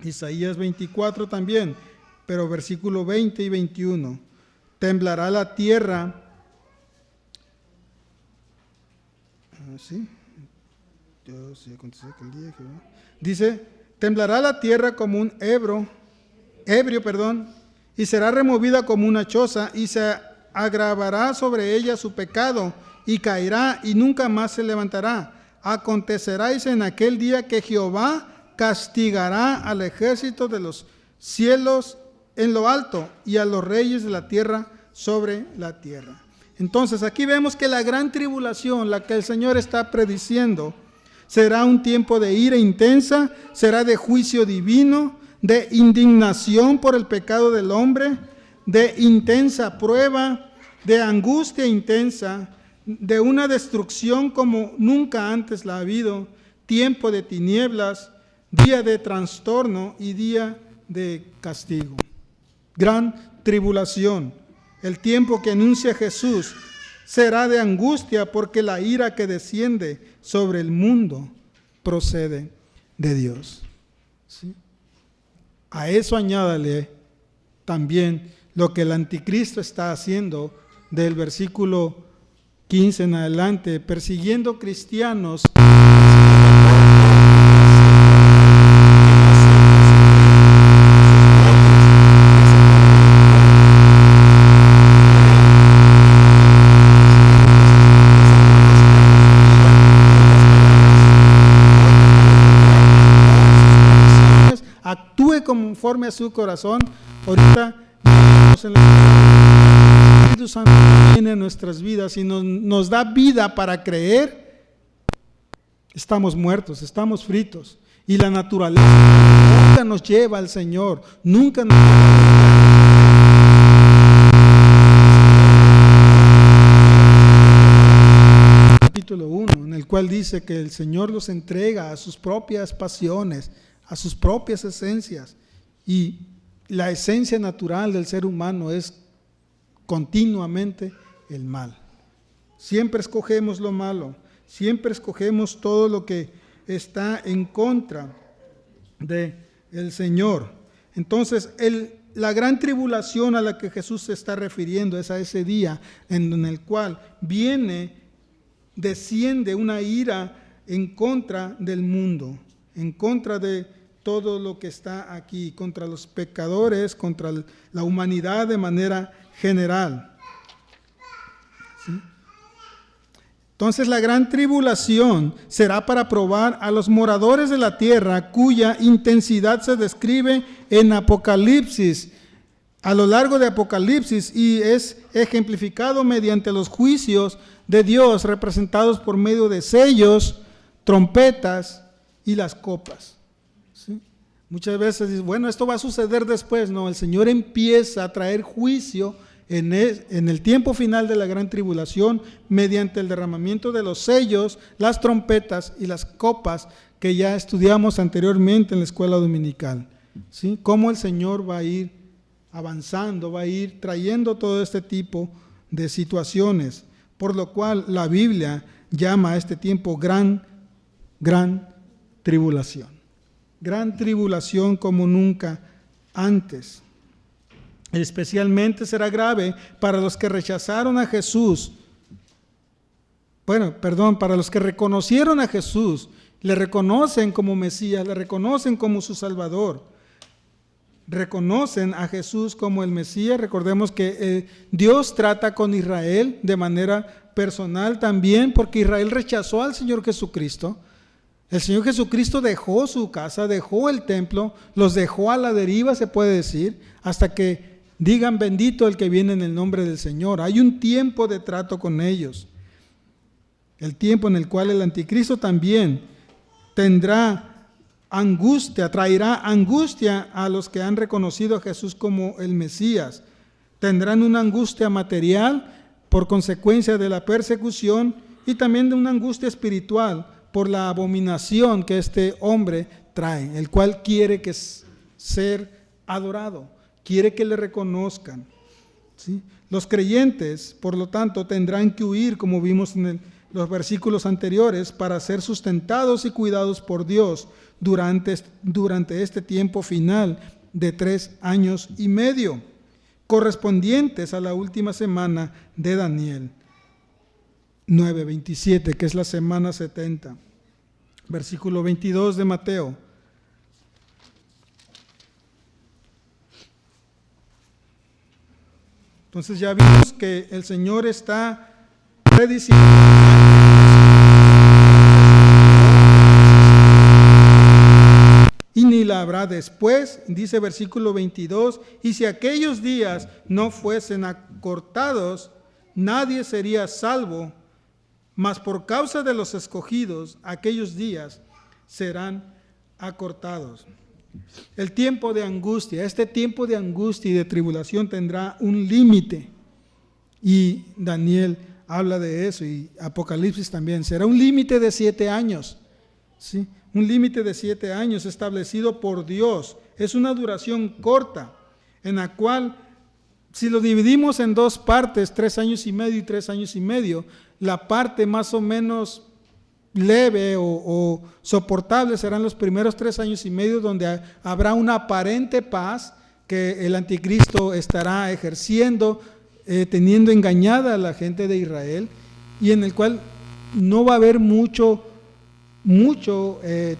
Isaías 24 también, pero versículo 20 y 21. Temblará la tierra. ¿Sí? Dice, temblará la tierra como un ebrio, y será removida como una choza, y se agravará sobre ella su pecado, y caerá y nunca más se levantará. Aconteceráis en aquel día que Jehová castigará al ejército de los cielos en lo alto y a los reyes de la tierra sobre la tierra. Entonces aquí vemos que la gran tribulación, la que el Señor está prediciendo, será un tiempo de ira intensa, será de juicio divino, de indignación por el pecado del hombre, de intensa prueba, de angustia intensa, de una destrucción como nunca antes la ha habido, tiempo de tinieblas, día de trastorno y día de castigo. Gran tribulación. El tiempo que anuncia Jesús será de angustia, porque la ira que desciende sobre el mundo procede de Dios. ¿Sí? A eso añádale también lo que el anticristo está haciendo del versículo 15 en adelante, persiguiendo cristianos. Actúe conforme a su corazón. Ahorita el Espíritu Santo viene a nuestras vidas y nos da vida para creer. Estamos muertos, estamos fritos. Y la naturaleza nunca nos lleva al Señor, nunca nos capítulo 1, en el cual dice que el Señor los entrega a sus propias pasiones, a sus propias esencias, y la esencia natural del ser humano es continuamente el mal. Siempre escogemos lo malo, siempre escogemos todo lo que está en contra del Señor. Entonces, la gran tribulación a la que Jesús se está refiriendo es a ese día en el cual desciende una ira en contra del mundo, en contra de todo lo que está aquí, contra los pecadores, contra la humanidad de manera general. ¿Sí? Entonces la gran tribulación será para probar a los moradores de la tierra, cuya intensidad se describe en Apocalipsis, a lo largo de Apocalipsis, y es ejemplificado mediante los juicios de Dios representados por medio de sellos, trompetas y las copas. ¿Sí? Muchas veces dicen, bueno, esto va a suceder después. No, el Señor empieza a traer juicio en el tiempo final de la gran tribulación mediante el derramamiento de los sellos, las trompetas y las copas que ya estudiamos anteriormente en la escuela dominical. ¿Sí? Cómo el Señor va a ir avanzando, va a ir trayendo todo este tipo de situaciones, por lo cual la Biblia llama a este tiempo gran tribulación. Gran tribulación como nunca antes. Especialmente será grave para los que rechazaron a Jesús. Para los que reconocieron a Jesús, le reconocen como Mesías, le reconocen como su Salvador. reconocen a Jesús como el Mesías. Recordemos que Dios trata con Israel de manera personal también, porque Israel rechazó al Señor Jesucristo. El Señor Jesucristo dejó su casa, dejó el templo, los dejó a la deriva, se puede decir, hasta que digan bendito el que viene en el nombre del Señor. Hay un tiempo de trato con ellos, el tiempo en el cual el anticristo también tendrá angustia, traerá angustia a los que han reconocido a Jesús como el Mesías. Tendrán una angustia material por consecuencia de la persecución y también de una angustia espiritual por la abominación que este hombre trae, el cual quiere que ser adorado, quiere que le reconozcan, ¿sí? Los creyentes, por lo tanto, tendrán que huir, como vimos en los versículos anteriores, para ser sustentados y cuidados por Dios durante este tiempo final de 3 años y medio, correspondientes a la última semana de Daniel 9:27, que es la semana 70. Versículo 22 de Mateo. Entonces ya vimos que el Señor está prediciendo y ni la habrá después. Dice versículo 22, y si aquellos días no fuesen acortados, nadie sería salvo, mas por causa de los escogidos, aquellos días serán acortados. El tiempo de angustia, este tiempo de angustia y de tribulación tendrá un límite. Y Daniel habla de eso, y Apocalipsis también. Será un límite de 7 años, ¿sí? Un límite de 7 años establecido por Dios. Es una duración corta, en la cual, si lo dividimos en 2 partes, 3 años y medio y 3 años y medio, la parte más o menos leve o soportable serán los primeros 3 años y medio, donde habrá una aparente paz que el anticristo estará ejerciendo, teniendo engañada a la gente de Israel, y en el cual no va a haber mucho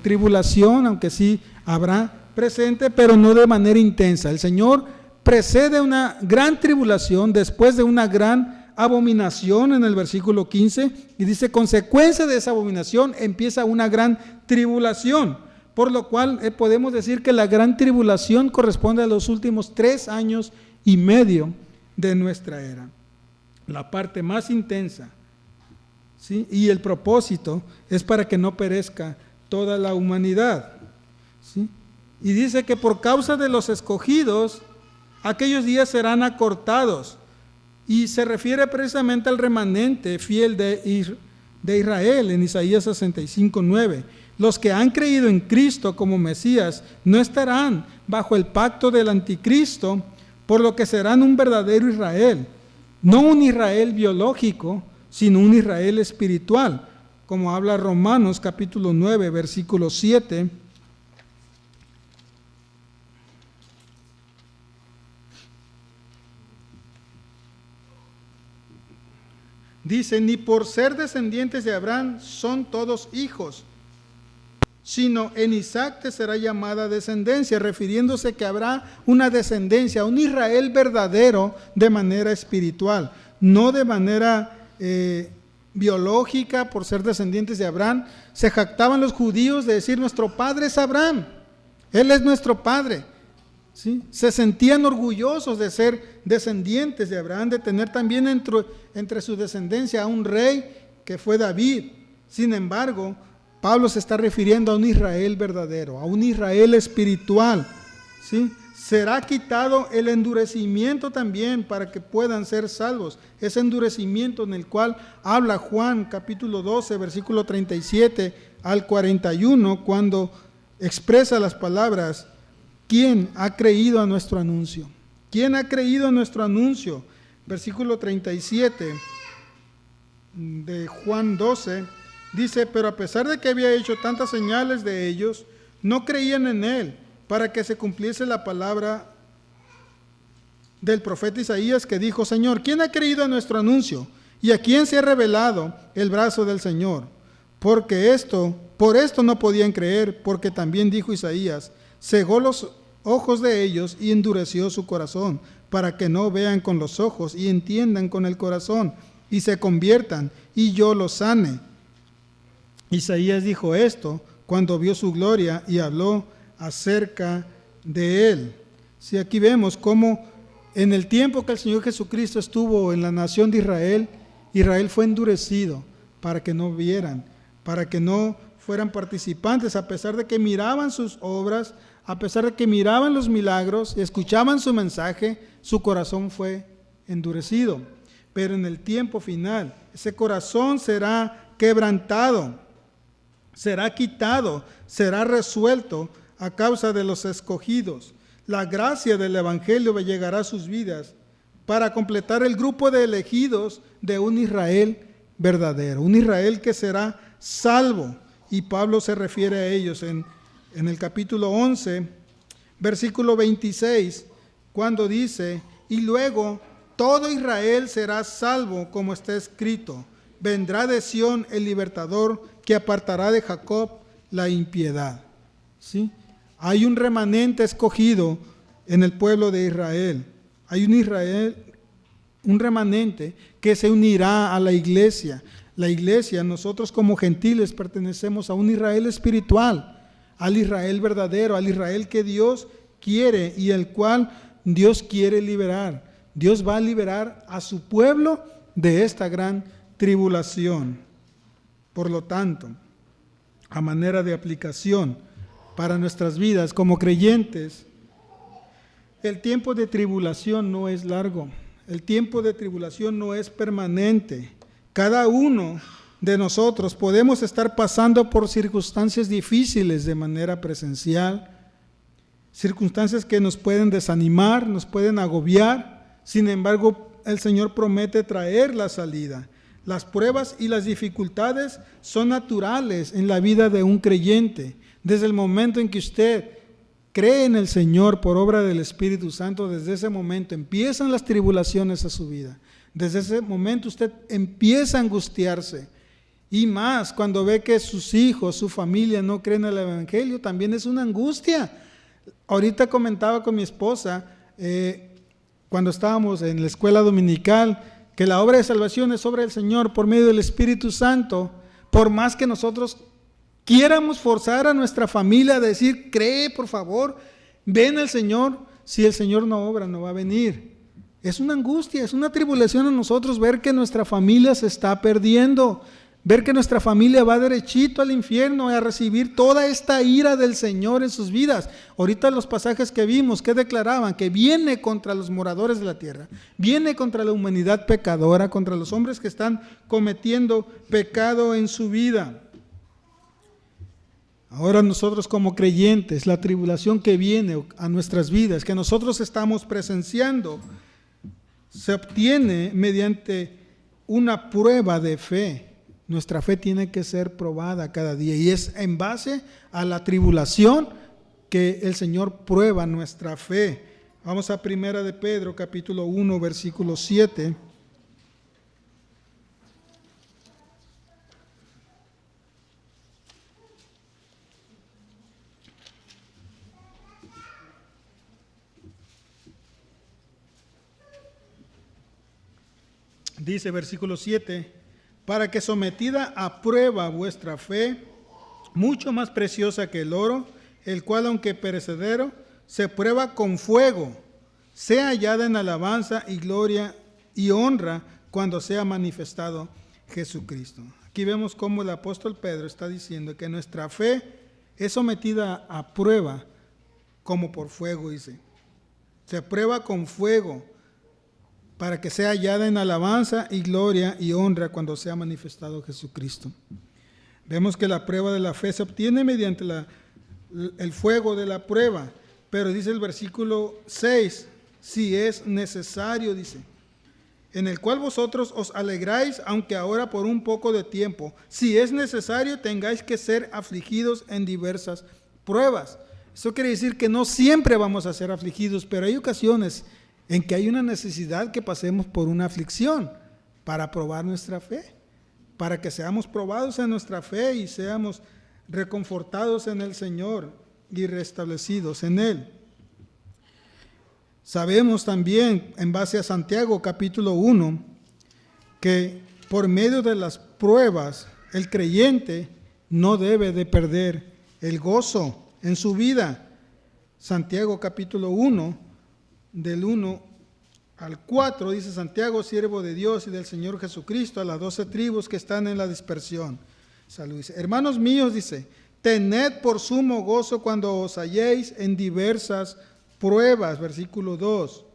tribulación, aunque sí habrá presente, pero no de manera intensa. El Señor precede una gran tribulación después de una gran abominación en el versículo 15, y dice: consecuencia de esa abominación empieza una gran tribulación, por lo cual podemos decir que la gran tribulación corresponde a los últimos 3 años y medio de nuestra era, la parte más intensa, ¿sí? Y el propósito es para que no perezca toda la humanidad, ¿sí? Y dice que por causa de los escogidos, aquellos días serán acortados. Y se refiere precisamente al remanente fiel de Israel en Isaías 65:9. Los que han creído en Cristo como Mesías no estarán bajo el pacto del anticristo, por lo que serán un verdadero Israel, no un Israel biológico, sino un Israel espiritual, como habla Romanos capítulo 9, versículo 7. Dice: ni por ser descendientes de Abraham son todos hijos, sino en Isaac te será llamada descendencia, refiriéndose que habrá una descendencia, un Israel verdadero de manera espiritual, no de manera biológica por ser descendientes de Abraham. Se jactaban los judíos de decir: nuestro padre es Abraham, él es nuestro padre, ¿sí? Se sentían orgullosos de ser descendientes de Abraham, de tener también entre su descendencia a un rey que fue David. Sin embargo, Pablo se está refiriendo a un Israel verdadero, a un Israel espiritual, ¿sí? Será quitado el endurecimiento también para que puedan ser salvos. Ese endurecimiento en el cual habla Juan capítulo 12, versículo 37 al 41, cuando expresa las palabras: ¿quién ha creído a nuestro anuncio? ¿Quién ha creído a nuestro anuncio? Versículo 37 de Juan 12 dice: pero a pesar de que había hecho tantas señales de ellos, no creían en él, para que se cumpliese la palabra del profeta Isaías, que dijo: Señor, ¿quién ha creído a nuestro anuncio? ¿Y a quién se ha revelado el brazo del Señor? Por esto no podían creer, porque también dijo Isaías: cegó los ojos de ellos y endureció su corazón, para que no vean con los ojos y entiendan con el corazón y se conviertan y yo los sane. Isaías dijo esto cuando vio su gloria y habló acerca de él. Si aquí vemos cómo en el tiempo que el Señor Jesucristo estuvo en la nación de Israel, Israel fue endurecido para que no vieran, para que no fueran participantes, a pesar de que miraban sus obras, a pesar de que miraban los milagros y escuchaban su mensaje, su corazón fue endurecido. Pero en el tiempo final, ese corazón será quebrantado, será quitado, será resuelto a causa de los escogidos. La gracia del Evangelio llegará a sus vidas para completar el grupo de elegidos de un Israel verdadero, un Israel que será salvo. Y Pablo se refiere a ellos en el capítulo 11, versículo 26, cuando dice: y luego todo Israel será salvo, como está escrito: vendrá de Sión el libertador, que apartará de Jacob la impiedad. ¿Sí? Hay un remanente escogido en el pueblo de Israel. Hay un remanente que se unirá a la iglesia. La iglesia, nosotros como gentiles pertenecemos a un Israel espiritual, al Israel verdadero, al Israel que Dios quiere y el cual Dios quiere liberar. Dios va a liberar a su pueblo de esta gran tribulación. Por lo tanto, a manera de aplicación para nuestras vidas como creyentes, el tiempo de tribulación no es largo, el tiempo de tribulación no es permanente. Cada uno de nosotros podemos estar pasando por circunstancias difíciles de manera presencial, circunstancias que nos pueden desanimar, nos pueden agobiar. Sin embargo, el Señor promete traer la salida. Las pruebas y las dificultades son naturales en la vida de un creyente. Desde el momento en que usted cree en el Señor por obra del Espíritu Santo, desde ese momento empiezan las tribulaciones a su vida. Desde ese momento usted empieza a angustiarse. Y más cuando ve que sus hijos, su familia no creen en el Evangelio, también es una angustia. Ahorita comentaba con mi esposa, cuando estábamos en la escuela dominical, que la obra de salvación es obra del Señor por medio del Espíritu Santo. Por más que nosotros quiéramos forzar a nuestra familia a decir: cree, por favor, ven al Señor, si el Señor no obra, no va a venir. Es una angustia, es una tribulación a nosotros ver que nuestra familia se está perdiendo, ver que nuestra familia va derechito al infierno y a recibir toda esta ira del Señor en sus vidas. Ahorita los pasajes que vimos, que declaraban que viene contra los moradores de la tierra, viene contra la humanidad pecadora, contra los hombres que están cometiendo pecado en su vida. Ahora nosotros como creyentes, la tribulación que viene a nuestras vidas, que nosotros estamos presenciando, se obtiene mediante una prueba de fe. Nuestra fe tiene que ser probada cada día y es en base a la tribulación que el Señor prueba nuestra fe. Vamos a 1 de Pedro, capítulo 1, versículo 7. Dice versículo 7, para que sometida a prueba vuestra fe, mucho más preciosa que el oro, el cual aunque perecedero, se prueba con fuego, sea hallada en alabanza y gloria y honra cuando sea manifestado Jesucristo. Aquí vemos cómo el apóstol Pedro está diciendo que nuestra fe es sometida a prueba como por fuego, dice. Se prueba con fuego, para que sea hallada en alabanza y gloria y honra cuando sea manifestado Jesucristo. Vemos que la prueba de la fe se obtiene mediante el fuego de la prueba, pero dice el versículo 6, si es necesario, dice, en el cual vosotros os alegráis, aunque ahora por un poco de tiempo, si es necesario, tengáis que ser afligidos en diversas pruebas. Eso quiere decir que no siempre vamos a ser afligidos, pero hay ocasiones en que hay una necesidad que pasemos por una aflicción para probar nuestra fe, para que seamos probados en nuestra fe y seamos reconfortados en el Señor y restablecidos en Él. Sabemos también, en base a Santiago capítulo 1, que por medio de las pruebas el creyente no debe de perder el gozo en su vida. Santiago capítulo 1, del 1 al 4, dice: Santiago, siervo de Dios y del Señor Jesucristo, a las 12 tribus que están en la dispersión. Salud. Dice: hermanos míos, dice, tened por sumo gozo cuando os halléis en diversas pruebas. Versículo 2.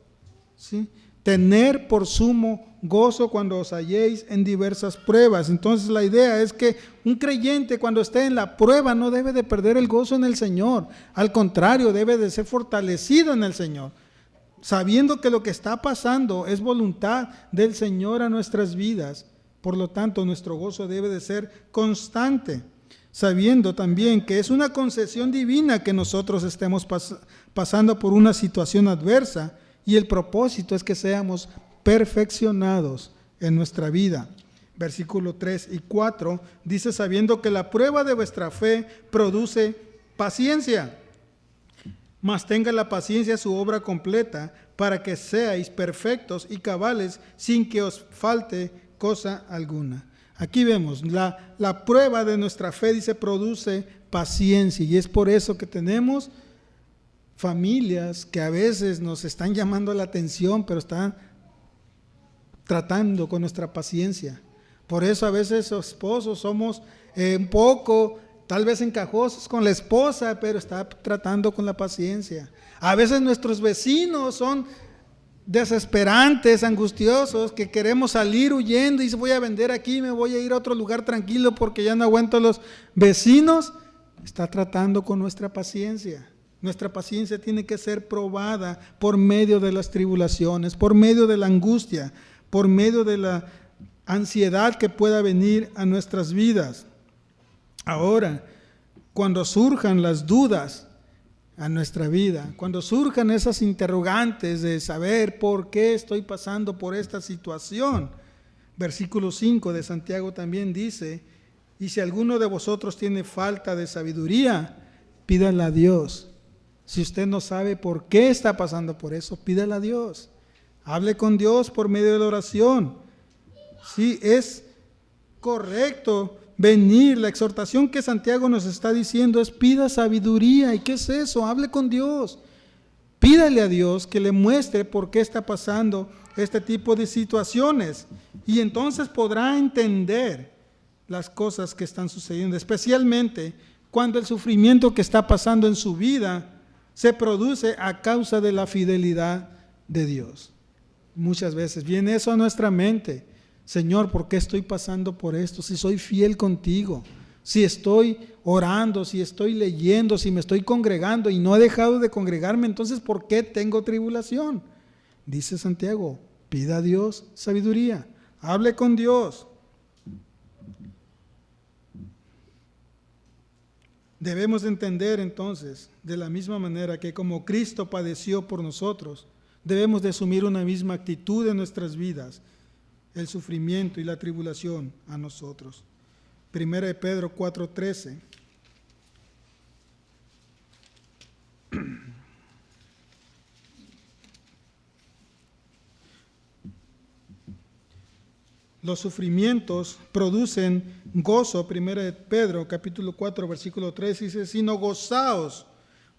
¿Sí? Tener por sumo gozo cuando os halléis en diversas pruebas. Entonces la idea es que un creyente, cuando esté en la prueba, no debe de perder el gozo en el Señor. Al contrario, debe de ser fortalecido en el Señor, sabiendo que lo que está pasando es voluntad del Señor a nuestras vidas. Por lo tanto, nuestro gozo debe de ser constante, sabiendo también que es una concesión divina que nosotros estemos pasando por una situación adversa, y el propósito es que seamos perfeccionados en nuestra vida. Versículo 3 y 4 dice: sabiendo que la prueba de vuestra fe produce paciencia, mas tenga la paciencia su obra completa, para que seáis perfectos y cabales, sin que os falte cosa alguna. Aquí vemos, la prueba de nuestra fe, dice, produce paciencia, y es por eso que tenemos familias que a veces nos están llamando la atención, pero están tratando con nuestra paciencia. Por eso a veces los esposos somos un poco, tal vez encajosos con la esposa, pero está tratando con la paciencia. A veces nuestros vecinos son desesperantes, angustiosos, que queremos salir huyendo y voy a vender aquí, me voy a ir a otro lugar tranquilo porque ya no aguanto los vecinos. Está tratando con nuestra paciencia. Nuestra paciencia tiene que ser probada por medio de las tribulaciones, por medio de la angustia, por medio de la ansiedad que pueda venir a nuestras vidas. Ahora, cuando surjan las dudas a nuestra vida, cuando surjan esas interrogantes de saber por qué estoy pasando por esta situación, versículo 5 de Santiago también dice: y si alguno de vosotros tiene falta de sabiduría, pídala a Dios. Si usted no sabe por qué está pasando por eso, pídala a Dios. Hable con Dios por medio de la oración. Sí, es correcto venir. La exhortación que Santiago nos está diciendo es: pida sabiduría. ¿Y qué es eso? Hable con Dios. Pídale a Dios que le muestre por qué está pasando este tipo de situaciones. Y entonces podrá entender las cosas que están sucediendo, especialmente cuando el sufrimiento que está pasando en su vida se produce a causa de la fidelidad de Dios. Muchas veces viene eso a nuestra mente: Señor, ¿por qué estoy pasando por esto? Si soy fiel contigo, si estoy orando, si estoy leyendo, si me estoy congregando y no he dejado de congregarme, entonces ¿por qué tengo tribulación? Dice Santiago: pida a Dios sabiduría, hable con Dios. Debemos entender entonces, de la misma manera que como Cristo padeció por nosotros, debemos de asumir una misma actitud en nuestras vidas, el sufrimiento y la tribulación a nosotros. Primera de Pedro 4:13. Los sufrimientos producen gozo. Primera de Pedro, capítulo 4, versículo 3, dice: sino gozaos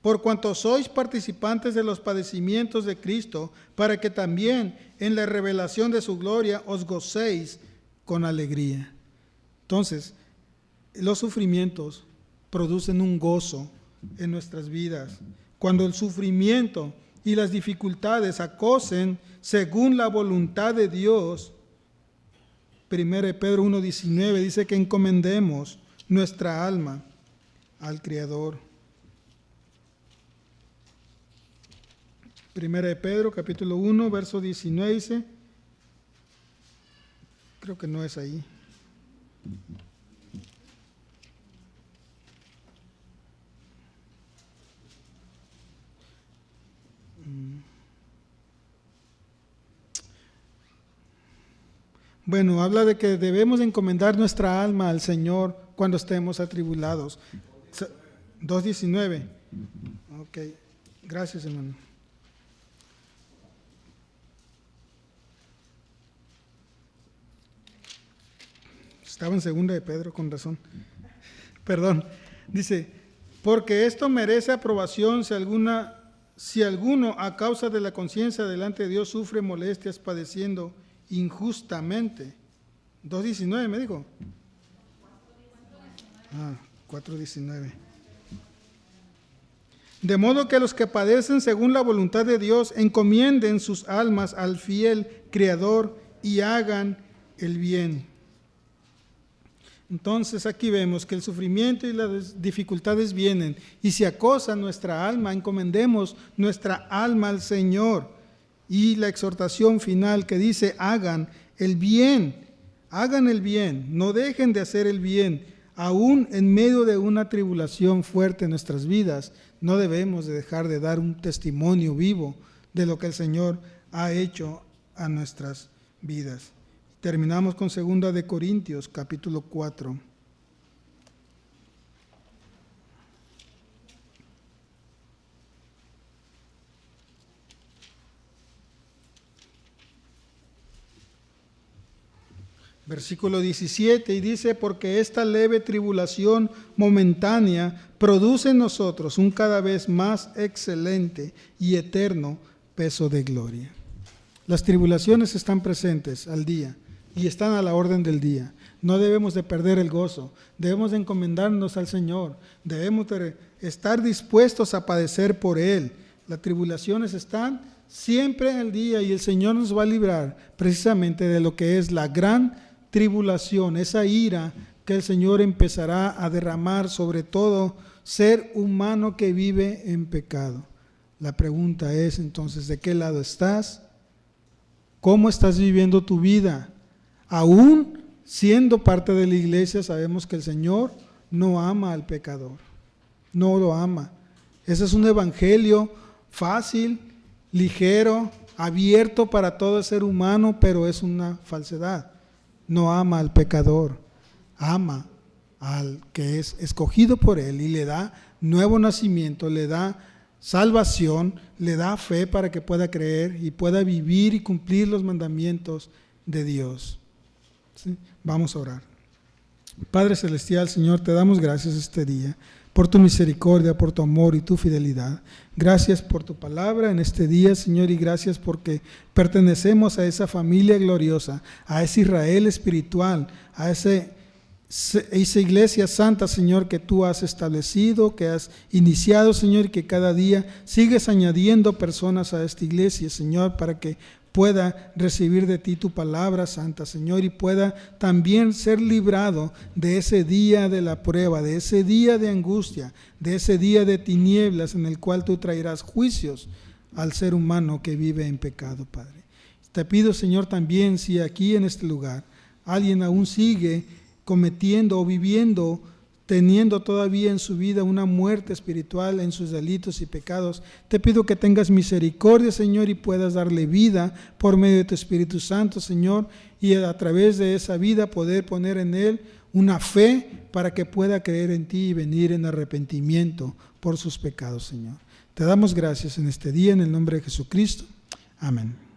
por cuanto sois participantes de los padecimientos de Cristo, para que también en la revelación de su gloria os gocéis con alegría. Entonces, los sufrimientos producen un gozo en nuestras vidas. Cuando el sufrimiento y las dificultades acosen según la voluntad de Dios, 1 Pedro 1:19 dice que encomendemos nuestra alma al Creador. 1 Pedro capítulo 1, verso 19 dice, creo que no es ahí. Bueno, habla de que debemos encomendar nuestra alma al Señor cuando estemos atribulados. 2:19. Ok, gracias, hermano. Estaba en segunda de Pedro, con razón. Perdón. Dice, porque esto merece aprobación si alguno a causa de la conciencia delante de Dios sufre molestias padeciendo injustamente. 2:19 me dijo. 4:19. De modo que los que padecen según la voluntad de Dios encomienden sus almas al fiel Creador y hagan el bien. Entonces aquí vemos que el sufrimiento y las dificultades vienen, y si acosa nuestra alma, encomendemos nuestra alma al Señor. Y la exhortación final que dice, hagan el bien, no dejen de hacer el bien, aún en medio de una tribulación fuerte en nuestras vidas. No debemos de dejar de dar un testimonio vivo de lo que el Señor ha hecho a nuestras vidas. Terminamos con 2 de Corintios, capítulo 4. Versículo 17, y dice, porque esta leve tribulación momentánea produce en nosotros un cada vez más excelente y eterno peso de gloria. Las tribulaciones están presentes al día y están a la orden del día. No debemos de perder el gozo, debemos de encomendarnos al Señor, debemos de estar dispuestos a padecer por Él. Las tribulaciones están siempre al día y el Señor nos va a librar precisamente de lo que es la gran tribulación, esa ira que el Señor empezará a derramar sobre todo ser humano que vive en pecado. La pregunta es entonces, ¿de qué lado estás? ¿Cómo estás viviendo tu vida? Aún siendo parte de la iglesia, sabemos que el Señor no ama al pecador, no lo ama. Ese es un evangelio fácil, ligero, abierto para todo ser humano, pero es una falsedad. No ama al pecador, ama al que es escogido por Él y le da nuevo nacimiento, le da salvación, le da fe para que pueda creer y pueda vivir y cumplir los mandamientos de Dios. ¿Sí? Vamos a orar. Padre Celestial, Señor, te damos gracias este día por tu misericordia, por tu amor y tu fidelidad. Gracias por tu palabra en este día, Señor, y gracias porque pertenecemos a esa familia gloriosa, a ese Israel espiritual, a esa iglesia santa, Señor, que tú has establecido, que has iniciado, Señor, y que cada día sigues añadiendo personas a esta iglesia, Señor, para que pueda recibir de ti tu palabra santa, Señor, y pueda también ser librado de ese día de la prueba, de ese día de angustia, de ese día de tinieblas en el cual tú traerás juicios al ser humano que vive en pecado, Padre. Te pido, Señor, también si aquí en este lugar alguien aún sigue cometiendo o viviendo, teniendo todavía en su vida una muerte espiritual en sus delitos y pecados, te pido que tengas misericordia, Señor, y puedas darle vida por medio de tu Espíritu Santo, Señor, y a través de esa vida poder poner en él una fe para que pueda creer en ti y venir en arrepentimiento por sus pecados, Señor. Te damos gracias en este día, en el nombre de Jesucristo. Amén.